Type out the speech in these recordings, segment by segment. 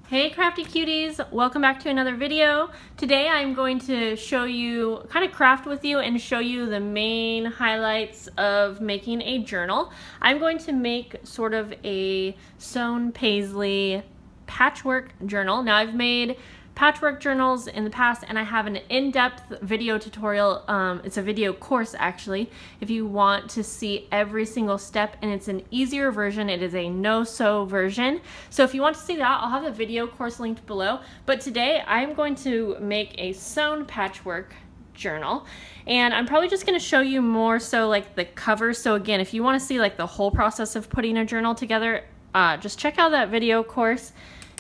Hey crafty cuties, welcome back to another video. Today I'm going to show you, kind of craft with you and show you the main highlights of making a journal. I'm going to make sort of a sewn paisley patchwork journal. Now I've made patchwork journals in the past and I have an in-depth video tutorial. It's a video course actually, if you want to see every single step, and it's an easier version. It is a no-sew version. So if you want to see that, I'll have the video course linked below. But today I'm going to make a sewn patchwork journal, and I'm probably just going to show you more so like the cover. So again, if you want to see like the whole process of putting a journal together, just check out that video course.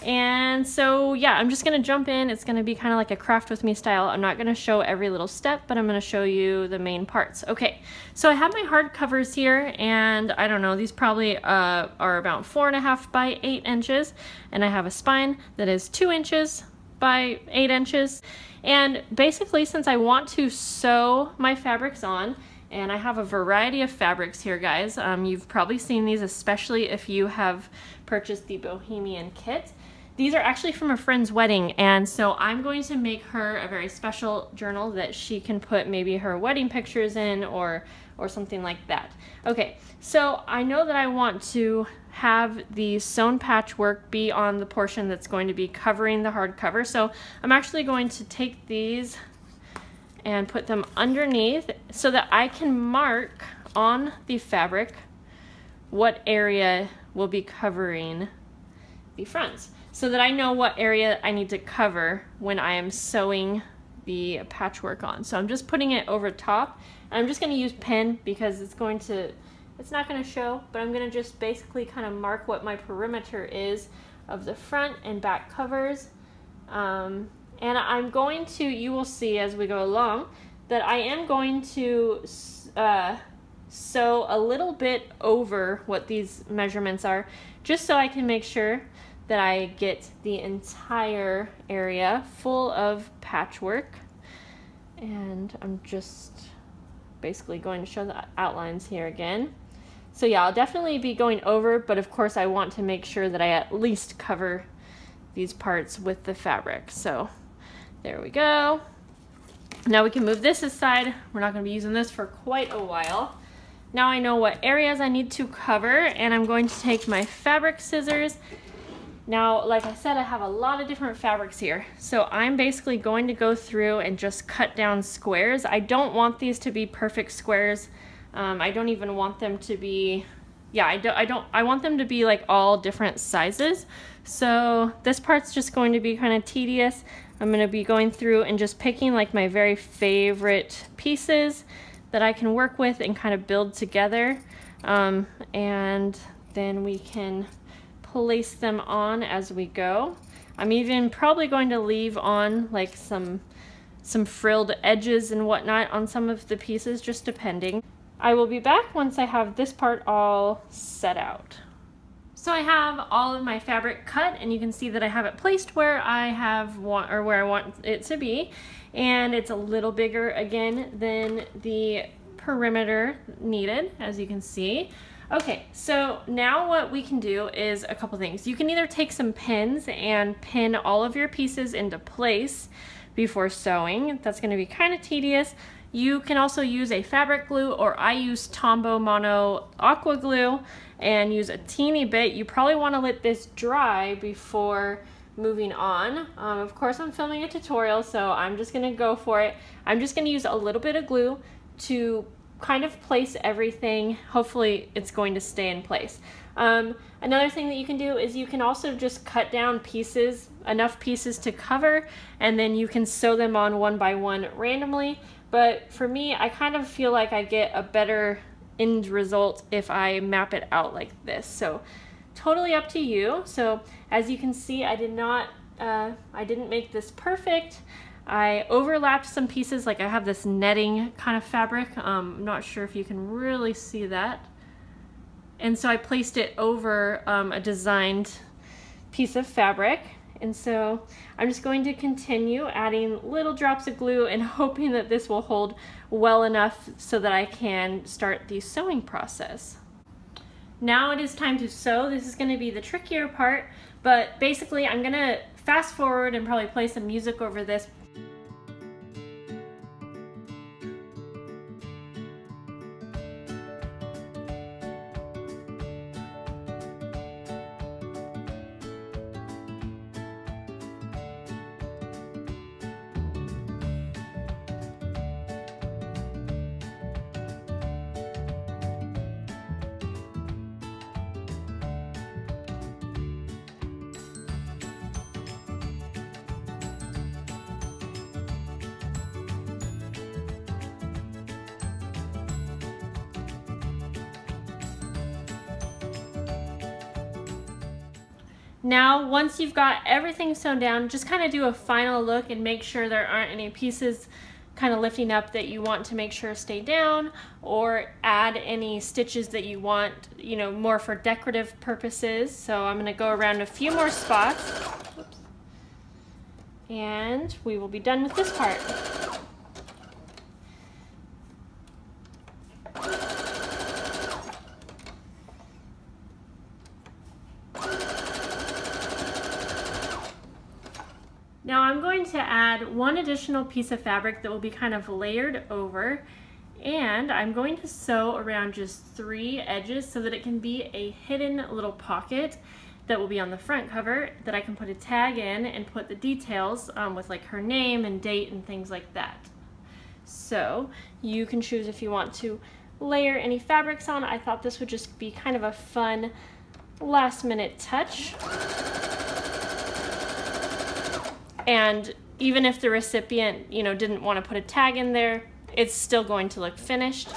And so yeah, I'm just gonna jump in. It's gonna be kind of like a craft with me style. I'm not gonna show every little step, but I'm gonna show you the main parts. Okay, so I have my hard covers here, and I don't know, these probably are about 4.5 by 8 inches, and I have a spine that is 2 inches by 8 inches. And basically, since I want to sew my fabrics on, and I have a variety of fabrics here, guys. You've probably seen these, especially if you have purchased the Bohemian kit. These are actually from a friend's wedding, and so I'm going to make her a very special journal that she can put maybe her wedding pictures in or something like that. Okay, so I know that I want to have the sewn patchwork be on the portion that's going to be covering the hardcover. So I'm actually going to take these and put them underneath so that I can mark on the fabric what area will be covering the fronts, so that I know what area I need to cover when I am sewing the patchwork on. So I'm just putting it over top, and I'm just going to use pen because it's not going to show, but I'm going to just basically kind of mark what my perimeter is of the front and back covers. And I'm going to, you will see as we go along, that I am going to sew a little bit over what these measurements are, just so I can make sure that I get the entire area full of patchwork. And I'm just basically going to show the outlines here again. So yeah, I'll definitely be going over, but of course I want to make sure that I at least cover these parts with the fabric. So there we go. Now we can move this aside. We're not going to be using this for quite a while. Now I know what areas I need to cover, and I'm going to take my fabric scissors. Now, like I said, I have a lot of different fabrics here. So I'm basically going to go through and just cut down squares. I don't want these to be perfect squares. I don't even want them to be, I want them to be like all different sizes. So this part's just going to be kind of tedious. I'm going to be going through and just picking like my very favorite pieces that I can work with and kind of build together. And then we can place them on as we go. I'm even probably going to leave on like some frilled edges and whatnot on some of the pieces, just depending. I will be back once I have this part all set out. So I have all of my fabric cut, and you can see that I have it placed where I want it to be, and it's a little bigger again than the perimeter needed, as you can see. Okay, so now what we can do is a couple things. You can either take some pins and pin all of your pieces into place before sewing. That's going to be kind of tedious. You can also use a fabric glue, or I use Tombow Mono Aqua Glue, and use a teeny bit. You probably want to let this dry before moving on. Of course, I'm filming a tutorial, so I'm just going to go for it. I'm just going to use a little bit of glue to kind of place everything. Hopefully it's going to stay in place. Another thing that you can do is you can also just cut down pieces, enough pieces to cover, and then you can sew them on one by one randomly. But for me, I kind of feel like I get a better end result if I map it out like this. So totally up to you. So as you can see, I didn't make this perfect. I overlapped some pieces, like I have this netting kind of fabric. I'm not sure if you can really see that. And so I placed it over a designed piece of fabric. And so I'm just going to continue adding little drops of glue and hoping that this will hold well enough so that I can start the sewing process. Now it is time to sew. This is going to be the trickier part, but basically I'm going to fast forward and probably play some music over this. Now, once you've got everything sewn down, just kind of do a final look and make sure there aren't any pieces kind of lifting up that you want to make sure stay down, or add any stitches that you want, you know, more for decorative purposes. So I'm going to go around a few more spots. Oops. And we will be done with this part. Now I'm going to add one additional piece of fabric that will be kind of layered over, and I'm going to sew around just 3 edges so that it can be a hidden little pocket that will be on the front cover that I can put a tag in and put the details with like her name and date and things like that. So you can choose if you want to layer any fabrics on. I thought this would just be kind of a fun last minute touch. And even if the recipient, you know, didn't want to put a tag in there, it's still going to look finished.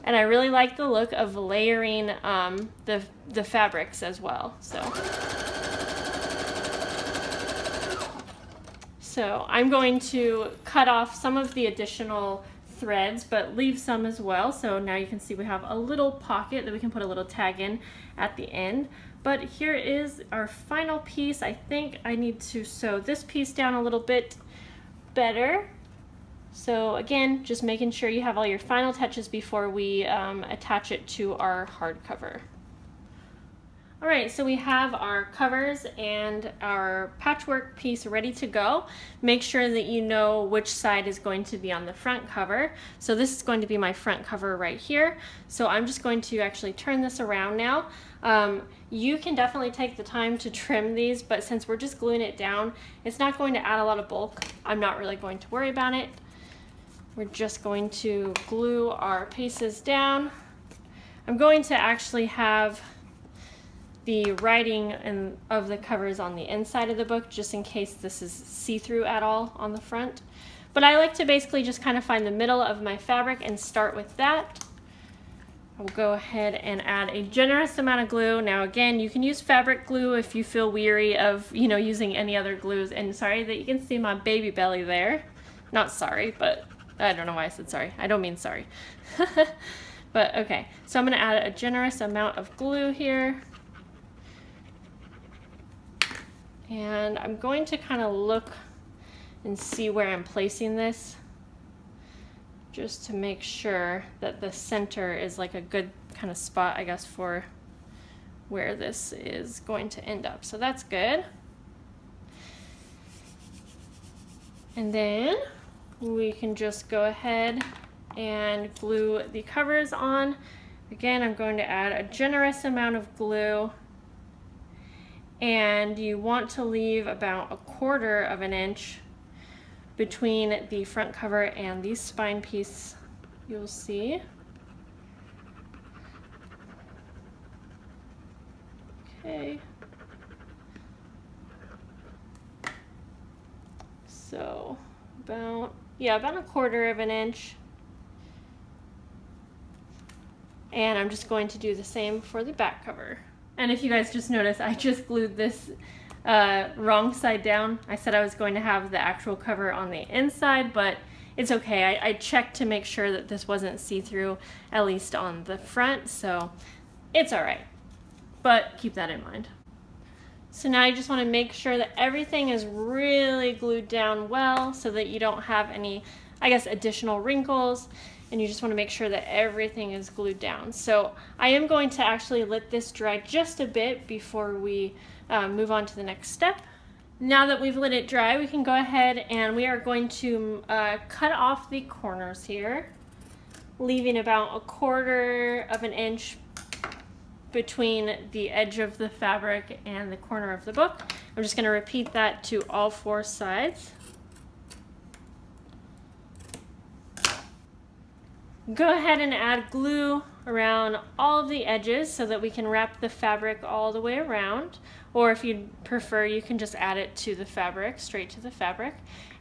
And I really like the look of layering the fabrics as well. So I'm going to cut off some of the additional threads, but leave some as well. So now you can see we have a little pocket that we can put a little tag in at the end. But here is our final piece. I think I need to sew this piece down a little bit better. So again, just making sure you have all your final touches before we attach it to our hardcover. All right, so we have our covers and our patchwork piece ready to go. Make sure that you know which side is going to be on the front cover. So this is going to be my front cover right here. So I'm just going to actually turn this around now. You can definitely take the time to trim these, but since we're just gluing it down, it's not going to add a lot of bulk. I'm not really going to worry about it. We're just going to glue our pieces down. I'm going to actually have the writing of the covers on the inside of the book, just in case this is see-through at all on the front. But I like to basically just kind of find the middle of my fabric and start with that. I'll go ahead and add a generous amount of glue. Now again, you can use fabric glue if you feel weary of, you know, using any other glues. And sorry that you can see my baby belly there. Not sorry, but I don't know why I said sorry. I don't mean sorry. But okay, so I'm gonna add a generous amount of glue here. And I'm going to kind of look and see where I'm placing this, just to make sure that the center is like a good kind of spot, I guess, for where this is going to end up. So that's good. And then we can just go ahead and glue the covers on. Again, I'm going to add a generous amount of glue. And you want to leave about 1/4 of an inch between the front cover and the spine piece, you'll see. Okay. So about 1/4 of an inch. And I'm just going to do the same for the back cover. And if you guys just noticed, I just glued this wrong side down. I said I was going to have the actual cover on the inside, but it's okay. I checked to make sure that this wasn't see-through, at least on the front, so it's all right. But keep that in mind. So now you just want to make sure that everything is really glued down well so that you don't have any, I guess, additional wrinkles. and you just want to make sure that everything is glued down. So I am going to actually let this dry just a bit before we move on to the next step. Now that we've let it dry, we can go ahead and we are going to cut off the corners here, leaving about 1/4 of an inch between the edge of the fabric and the corner of the book. I'm just going to repeat that to all 4 sides. Go ahead and add glue around all of the edges so that we can wrap the fabric all the way around, or if you prefer, you can just add it to the fabric, straight to the fabric.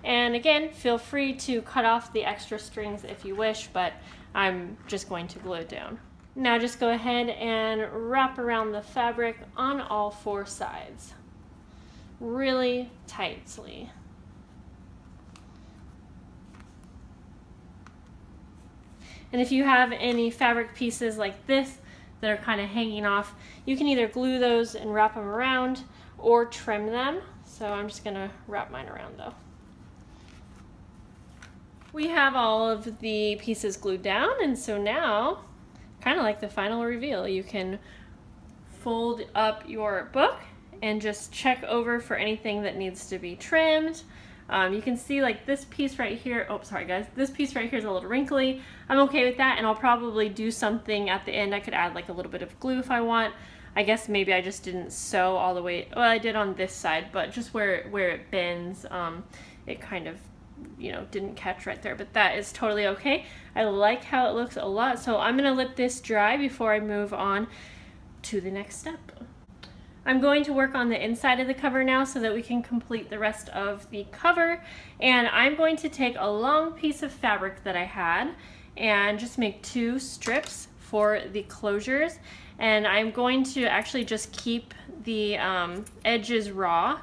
And again, feel free to cut off the extra strings if you wish, but I'm just going to glue it down. Now just go ahead and wrap around the fabric on all 4 sides, really tightly. And if you have any fabric pieces like this that are kind of hanging off, you can either glue those and wrap them around or trim them. So I'm just going to wrap mine around though. We have all of the pieces glued down, and so now, kind of like the final reveal, you can fold up your book and just check over for anything that needs to be trimmed. You can see like this piece right here, oh sorry guys, this piece right here is a little wrinkly. I'm okay with that, and I'll probably do something at the end. I could add like a little bit of glue if I want. I guess maybe I just didn't sew all the way, well I did on this side, but just where it bends, it kind of, you know, didn't catch right there, but that is totally okay. I like how it looks a lot, so I'm gonna let this dry before I move on to the next step. I'm going to work on the inside of the cover now so that we can complete the rest of the cover, and I'm going to take a long piece of fabric that I had and just make 2 strips for the closures, and I'm going to actually just keep the edges raw.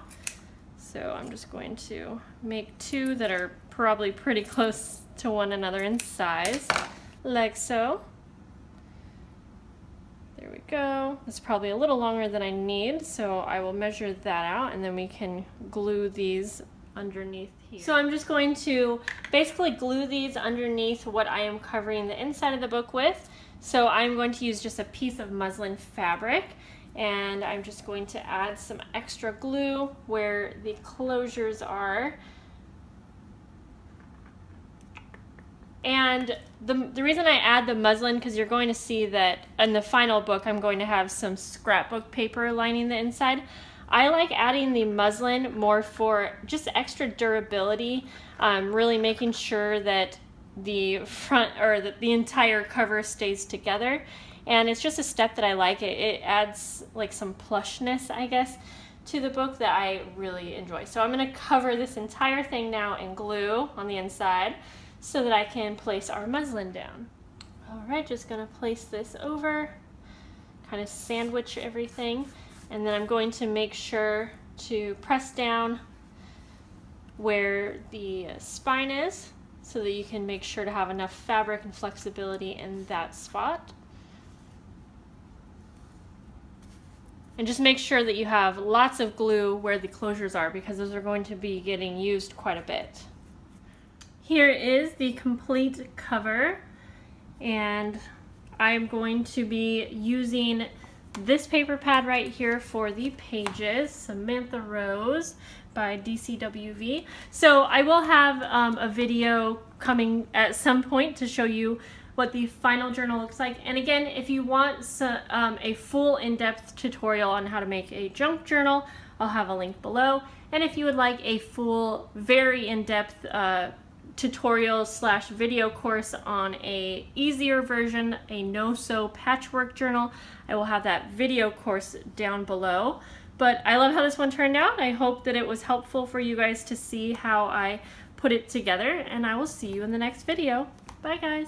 So I'm just going to make 2 that are probably pretty close to one another in size, like so. There we go. It's probably a little longer than I need, so I will measure that out, and then we can glue these underneath here. So I'm just going to basically glue these underneath what I am covering the inside of the book with. So I'm going to use just a piece of muslin fabric, and I'm just going to add some extra glue where the closures are. And the reason I add the muslin, because you're going to see that in the final book I'm going to have some scrapbook paper lining the inside. I like adding the muslin more for just extra durability, really making sure that the front or the entire cover stays together. And it's just a step that I like. It adds like some plushness, I guess, to the book that I really enjoy. So I'm going to cover this entire thing now in glue on the inside, so that I can place our muslin down. Alright, just gonna place this over, kind of sandwich everything, and then I'm going to make sure to press down where the spine is so that you can make sure to have enough fabric and flexibility in that spot. And just make sure that you have lots of glue where the closures are, because those are going to be getting used quite a bit. Here is the complete cover, and I'm going to be using this paper pad right here for the pages, Samantha Rose by DCWV. So I will have a video coming at some point to show you what the final journal looks like. And again, if you want a full in-depth tutorial on how to make a junk journal, I'll have a link below. And if you would like a full, very in-depth tutorial / video course on a easier version, a no-sew patchwork journal, I will have that video course down below. But I love how this one turned out. I hope that it was helpful for you guys to see how I put it together, and I will see you in the next video. Bye guys.